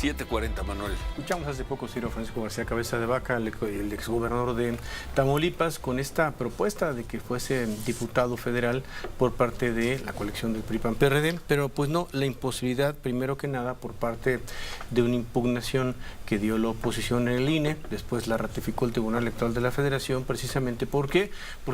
7:40, Manuel. Escuchamos hace poco Ciro Francisco García Cabeza de Vaca, el exgobernador de Tamaulipas, con esta propuesta de que fuese diputado federal por parte de la coalición del PRI-PAN-PRD, pero pues no, la imposibilidad, primero que nada, por parte de una impugnación que dio la oposición en el INE, después la ratificó el Tribunal Electoral de la Federación, precisamente porque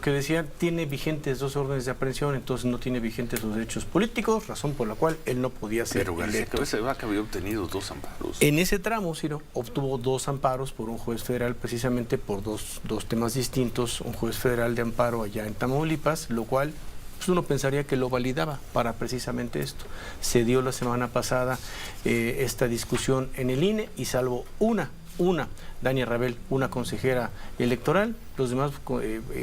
decía, tiene vigentes 2 órdenes de aprehensión, entonces no tiene vigentes sus derechos políticos, razón por la cual él no podía ser Pero García electo. Cabeza de Vaca había obtenido 2 amparos. En ese tramo, Ciro, obtuvo 2 amparos por un juez federal, precisamente por dos temas distintos, un juez federal de amparo allá en Tamaulipas, lo cual pues uno pensaría que lo validaba para precisamente esto. Se dio la semana pasada esta discusión en el INE y salvo una, Dania Rabel, una consejera electoral, los demás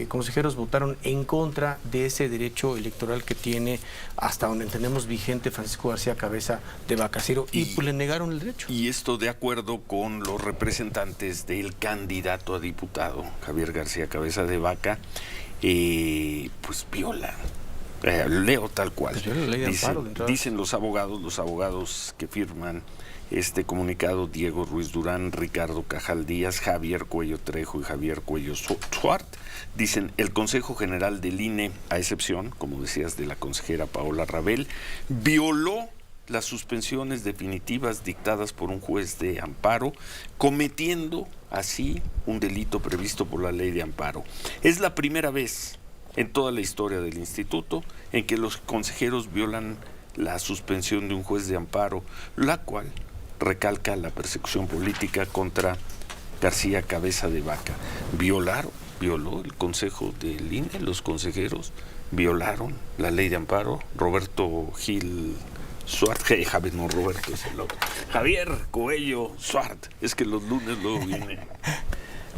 consejeros votaron en contra de ese derecho electoral que tiene, hasta donde entendemos, vigente Francisco García Cabeza de Vaca, Ciro, y pues le negaron el derecho. Y esto de acuerdo con los representantes del candidato a diputado, Javier García Cabeza de Vaca, pues viola. Leo tal cual. Pues viola la ley de amparo, de entrada. Dicen los abogados que firman este comunicado: Diego Ruiz Durán, Ricardo Cajal Díaz, Javier Cuello Trejo y Javier Cuello Suart. Dicen, el Consejo General del INE, a excepción, como decías, de la consejera Paola Rabel, violó las suspensiones definitivas dictadas por un juez de amparo, cometiendo así un delito previsto por la ley de amparo. Es la primera vez en toda la historia del instituto en que los consejeros violan la suspensión de un juez de amparo, la cual recalca la persecución política contra García Cabeza de Vaca. Violó el consejo del INE, los consejeros violaron la ley de amparo. Roberto Gil Suart, Roberto es el otro. Javier Coello Suart, es que los lunes luego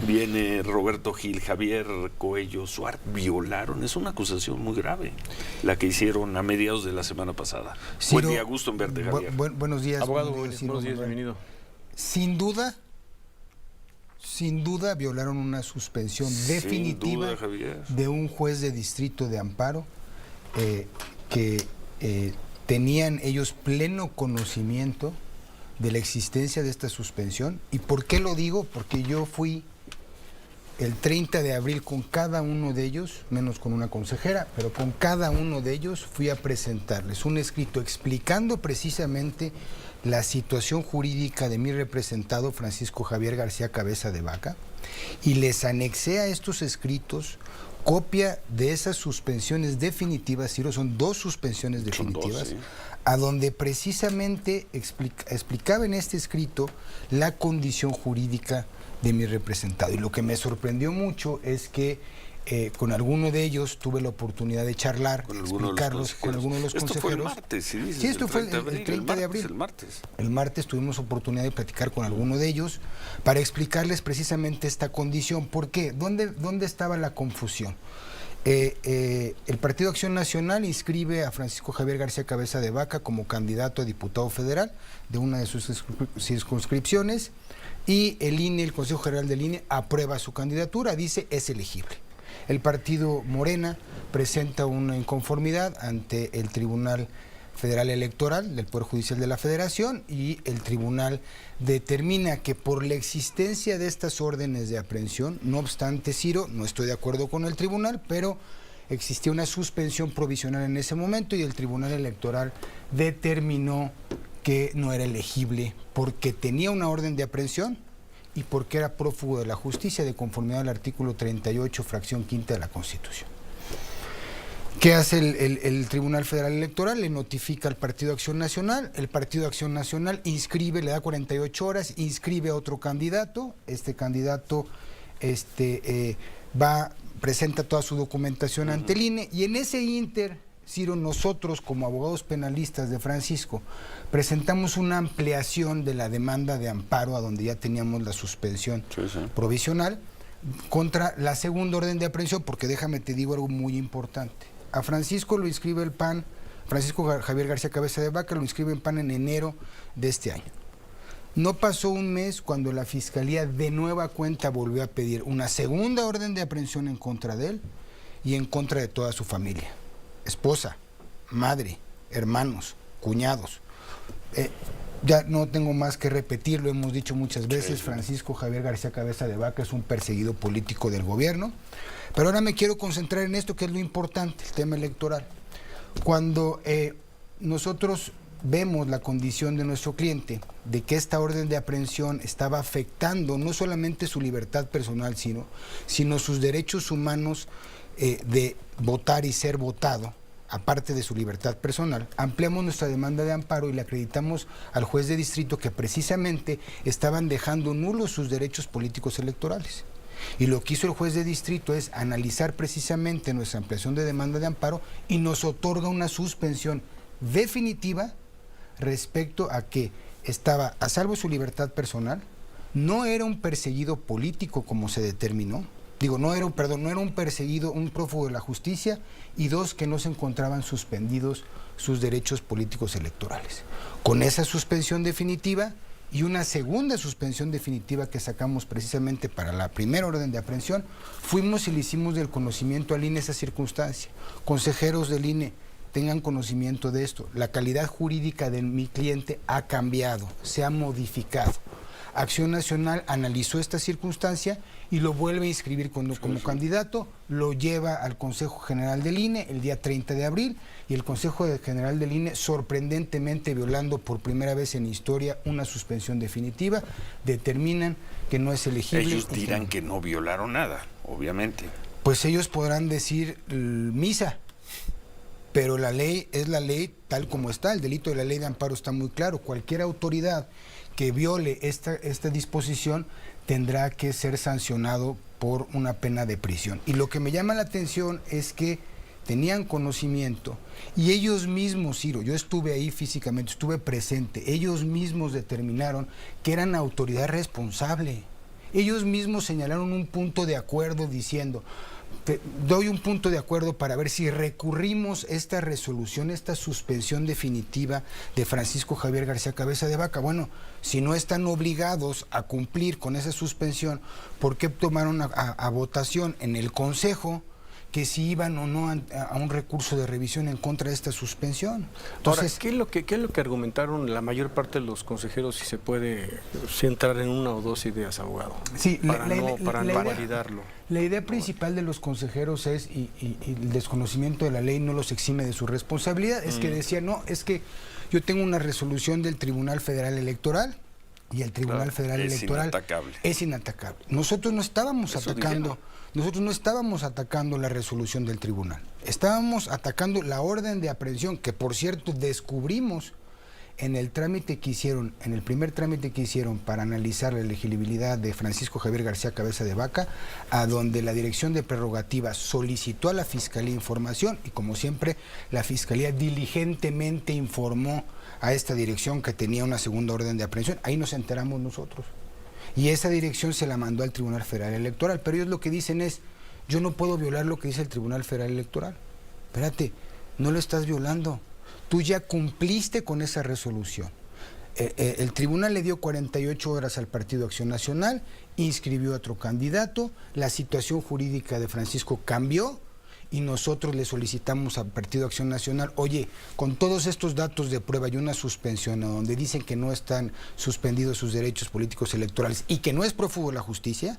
viene Roberto Gil, Javier Coello Suart, violaron. Es una acusación muy grave la que hicieron a mediados de la semana pasada. Ciro, buen día, gusto en verte, Javier. Buenos días. Abogado, buenos días, bienvenido. Sin duda violaron una suspensión definitiva de un juez de distrito de amparo que tenían ellos pleno conocimiento de la existencia de esta suspensión. ¿Y por qué lo digo? Porque yo fui el 30 de abril con cada uno de ellos, menos con una consejera, pero con cada uno de ellos fui a presentarles un escrito explicando precisamente la situación jurídica de mi representado Francisco Javier García Cabeza de Vaca, y les anexé a estos escritos copia de esas suspensiones definitivas, Ciro, son 2 suspensiones definitivas, sí, a donde precisamente explicaba en este escrito la condición jurídica de mi representado. Y lo que me sorprendió mucho es que con alguno de ellos tuve la oportunidad de charlar, explicarlos con algunos de los consejeros. Esto fue el martes, sí, dices, sí, esto fue el 30 de abril. El martes. El martes tuvimos oportunidad de platicar con alguno de ellos para explicarles precisamente esta condición. ¿Por qué? ¿Dónde estaba la confusión? El Partido Acción Nacional inscribe a Francisco Javier García Cabeza de Vaca como candidato a diputado federal de una de sus circunscripciones, y el INE, el Consejo General del INE, aprueba su candidatura, dice es elegible. El partido Morena presenta una inconformidad ante el Tribunal Federal Electoral del Poder Judicial de la Federación, y el tribunal determina que por la existencia de estas órdenes de aprehensión, no obstante, Ciro, no estoy de acuerdo con el tribunal, pero existía una suspensión provisional en ese momento y el Tribunal Electoral determinó que no era elegible porque tenía una orden de aprehensión y porque era prófugo de la justicia de conformidad al artículo 38, fracción 5ª de la Constitución. ¿Qué hace el Tribunal Federal Electoral? Le notifica al Partido Acción Nacional, el Partido Acción Nacional inscribe, le da 48 horas, inscribe a otro candidato, este candidato presenta toda su documentación ante el INE, y en ese ínter, Ciro, nosotros como abogados penalistas de Francisco presentamos una ampliación de la demanda de amparo a donde ya teníamos la suspensión provisional contra la segunda orden de aprehensión, porque déjame te digo algo muy importante. A Francisco lo inscribe el PAN, Francisco Javier García Cabeza de Vaca lo inscribe en PAN en enero de este año. No pasó un mes cuando la Fiscalía de nueva cuenta volvió a pedir una segunda orden de aprehensión en contra de él y en contra de toda su familia. Esposa, madre, hermanos, cuñados. Ya no tengo más que repetir, lo hemos dicho muchas veces, Francisco Javier García Cabeza de Vaca es un perseguido político del gobierno, pero ahora me quiero concentrar en esto que es lo importante, el tema electoral. Cuando nosotros vemos la condición de nuestro cliente, de que esta orden de aprehensión estaba afectando no solamente su libertad personal, sino sus derechos humanos de votar y ser votado, aparte de su libertad personal, ampliamos nuestra demanda de amparo y le acreditamos al juez de distrito que precisamente estaban dejando nulos sus derechos políticos electorales. Y lo que hizo el juez de distrito es analizar precisamente nuestra ampliación de demanda de amparo y nos otorga una suspensión definitiva respecto a que estaba a salvo su libertad personal, no era un perseguido político como se determinó, no era un perseguido, un prófugo de la justicia, y dos, que no se encontraban suspendidos sus derechos políticos electorales. Con esa suspensión definitiva y una segunda suspensión definitiva que sacamos precisamente para la primera orden de aprehensión, fuimos y le hicimos del conocimiento al INE esa circunstancia. Consejeros del INE, tengan conocimiento de esto. La calidad jurídica de mi cliente ha cambiado, se ha modificado. Acción Nacional analizó esta circunstancia y lo vuelve a inscribir como candidato, lo lleva al Consejo General del INE el día 30 de abril y el Consejo General del INE, sorprendentemente violando por primera vez en historia una suspensión definitiva, determinan que no es elegible. Ellos dirán que no violaron nada, obviamente. Pues ellos podrán decir misa, pero la ley es la ley tal como está. El delito de la ley de amparo está muy claro. Cualquier autoridad que viole esta disposición tendrá que ser sancionado por una pena de prisión. Y lo que me llama la atención es que tenían conocimiento y ellos mismos, Ciro, yo estuve ahí físicamente, estuve presente, ellos mismos determinaron que eran autoridad responsable. Ellos mismos señalaron un punto de acuerdo diciendo: te doy un punto de acuerdo para ver si recurrimos esta resolución, esta suspensión definitiva de Francisco Javier García Cabeza de Vaca. Bueno, si no están obligados a cumplir con esa suspensión, ¿por qué tomaron a votación en el Consejo que si iban o no a un recurso de revisión en contra de esta suspensión? Entonces, ahora, ¿qué es lo que argumentaron la mayor parte de los consejeros, si se puede centrar en una o dos ideas, abogado? Sí, para no validarlo. La idea principal de los consejeros es, y el desconocimiento de la ley no los exime de su responsabilidad, es que decían, no, es que yo tengo una resolución del Tribunal Federal Electoral y el Tribunal Federal Electoral es inatacable. Nosotros no estábamos atacando la resolución del tribunal, estábamos atacando la orden de aprehensión, que por cierto descubrimos en el trámite que hicieron, en el primer trámite que hicieron para analizar la elegibilidad de Francisco Javier García Cabeza de Vaca, a donde la Dirección de Prerrogativas solicitó a la Fiscalía información y, como siempre, la Fiscalía diligentemente informó a esta dirección que tenía una segunda orden de aprehensión. Ahí nos enteramos nosotros. Y esa dirección se la mandó al Tribunal Federal Electoral, pero ellos lo que dicen es: yo no puedo violar lo que dice el Tribunal Federal Electoral. Espérate, no lo estás violando. Tú ya cumpliste con esa resolución. El tribunal le dio 48 horas al Partido Acción Nacional, inscribió a otro candidato, la situación jurídica de Francisco cambió y nosotros le solicitamos al Partido Acción Nacional: oye, con todos estos datos de prueba y una suspensión donde dicen que no están suspendidos sus derechos políticos electorales y que no es prófugo de la justicia,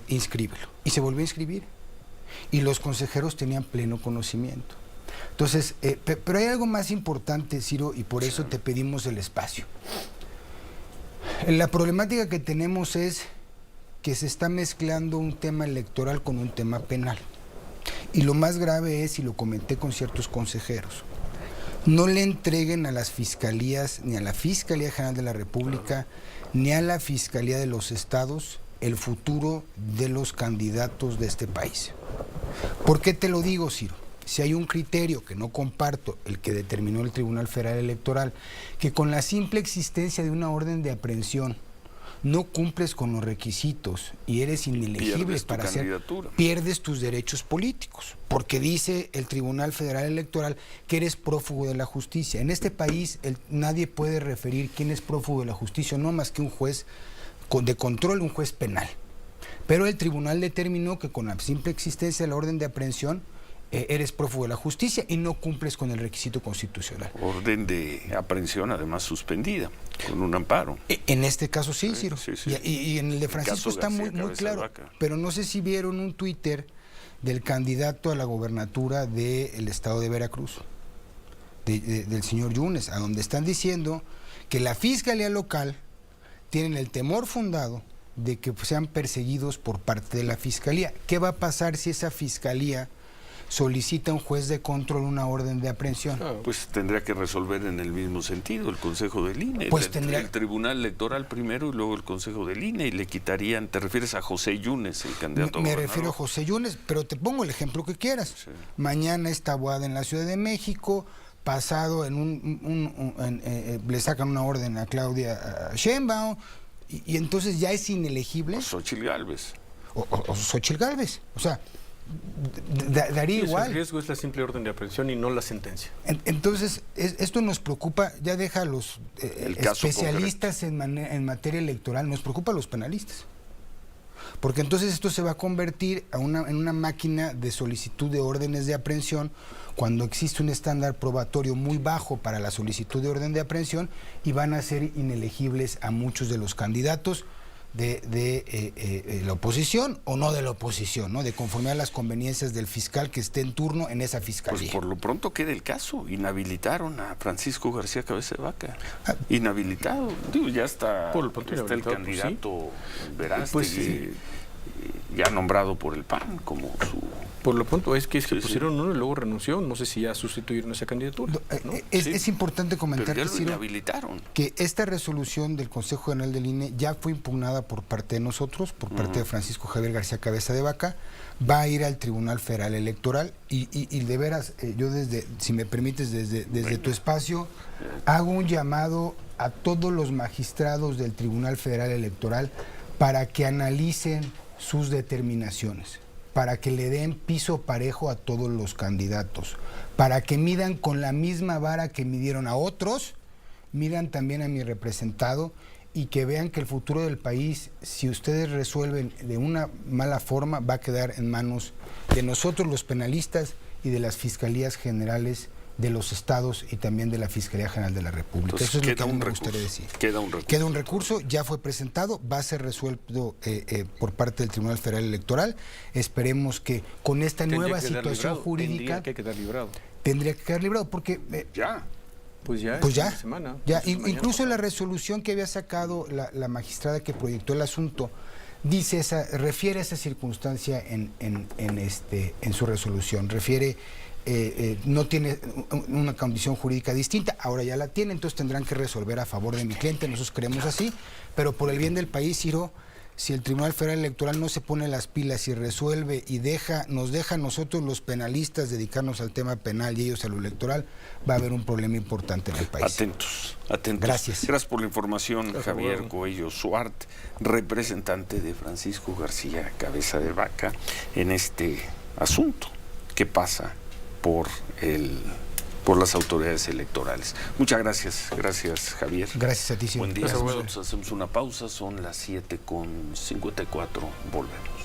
inscríbelo. Y se volvió a inscribir. Y los consejeros tenían pleno conocimiento. Entonces, pero hay algo más importante, Ciro, y por eso te pedimos el espacio. La problemática que tenemos es que se está mezclando un tema electoral con un tema penal. Y lo más grave es, y lo comenté con ciertos consejeros, no le entreguen a las fiscalías, ni a la Fiscalía General de la República, ni a la Fiscalía de los Estados, el futuro de los candidatos de este país. ¿Por qué te lo digo, Ciro? Si hay un criterio que no comparto, el que determinó el Tribunal Federal Electoral, que con la simple existencia de una orden de aprehensión no cumples con los requisitos y eres inelegible para ser, pierdes tus derechos políticos, porque dice el Tribunal Federal Electoral que eres prófugo de la justicia. En este país nadie puede referir quién es prófugo de la justicia, no más que un juez de control, un juez penal. Pero el tribunal determinó que con la simple existencia de la orden de aprehensión eres prófugo de la justicia y no cumples con el requisito constitucional. Orden de aprehensión, además suspendida, con un amparo. En este caso sí, Ciro. Sí, sí. Y en el de Francisco está muy Cabeza de claro. Vaca. Pero no sé si vieron un Twitter del candidato a la gobernatura del estado de Veracruz, del señor Yunes, a donde están diciendo que la Fiscalía local tienen el temor fundado de que sean perseguidos por parte de la Fiscalía. ¿Qué va a pasar si esa Fiscalía solicita a un juez de control una orden de aprehensión? Pues tendría que resolver en el mismo sentido el Consejo del INE, Pues el Tribunal Electoral primero y luego el Consejo del INE, y le quitarían, te refieres a José Yunes, el candidato a Me gobernador. refiero a José Yunes, pero te pongo el ejemplo que quieras. Sí. Mañana está Boada en la Ciudad de México, pasado le sacan una orden a Claudia Sheinbaum, y entonces ya es inelegible. O Xóchitl Gálvez. O Xóchitl Gálvez. O sea, daría Sí, igual. el riesgo es la simple orden de aprehensión y no la sentencia. Entonces, esto nos preocupa, ya deja a los El caso especialistas en materia electoral, nos preocupa a los penalistas. Porque entonces esto se va a convertir en una máquina de solicitud de órdenes de aprehensión cuando existe un estándar probatorio muy bajo para la solicitud de orden de aprehensión, y van a ser inelegibles a muchos de los candidatos de la oposición o no de la oposición, ¿no? De conformidad a las conveniencias del fiscal que esté en turno en esa fiscalía. Pues por lo pronto queda el caso. Inhabilitaron a Francisco García Cabeza de Vaca. Inhabilitado. Digo, ya está, Por lo pronto está el inhabilitado, pues candidato Verástegui, Pues sí. ya nombrado por el PAN como su... Por lo pronto es que Sí, sí. pusieron uno y luego renunció. No sé si ya sustituyeron esa candidatura, ¿no? Es importante Pero comentar, ya lo Ciro, inhabilitaron. que esta resolución del Consejo General del INE ya fue impugnada por parte de nosotros, por parte de Francisco Javier García Cabeza de Vaca, va a ir al Tribunal Federal Electoral y de veras, yo si me permites, desde tu espacio, hago un llamado a todos los magistrados del Tribunal Federal Electoral para que analicen sus determinaciones, para que le den piso parejo a todos los candidatos, para que midan con la misma vara que midieron a otros, midan también a mi representado, y que vean que el futuro del país, si ustedes resuelven de una mala forma, va a quedar en manos de nosotros los penalistas y de las fiscalías generales de los estados y también de la Fiscalía General de la República. Entonces, eso es lo que queda a mí un me recurso. gustaría decir. Queda un recurso. Queda un recurso, ya fue presentado, va a ser resuelto por parte del Tribunal Federal Electoral. Esperemos que con esta nueva situación jurídica Tendría que quedar librado. tendría que quedar librado, porque Ya. Pues ya, pues esta ya, semana. ya. Pues mañana Incluso pasado. la resolución que había sacado la magistrada que proyectó el asunto dice refiere a esa circunstancia en su resolución, refiere no tiene una condición jurídica distinta, ahora ya la tiene, entonces tendrán que resolver a favor de mi cliente, nosotros creemos así, pero por el bien del país, Ciro, si el Tribunal Federal Electoral no se pone las pilas y resuelve y nos deja a nosotros los penalistas dedicarnos al tema penal y ellos a lo electoral, va a haber un problema importante en el país. Atentos. Gracias. Gracias por la información, Gracias, Javier abogado. Coello Suart, representante de Francisco García Cabeza de Vaca, en este asunto que pasa por las autoridades electorales. Muchas gracias. Gracias, Javier. Gracias a ti, Ciro. Buen día. Gracias, abogado. Nosotros hacemos una pausa, son las 7:54. Volvemos.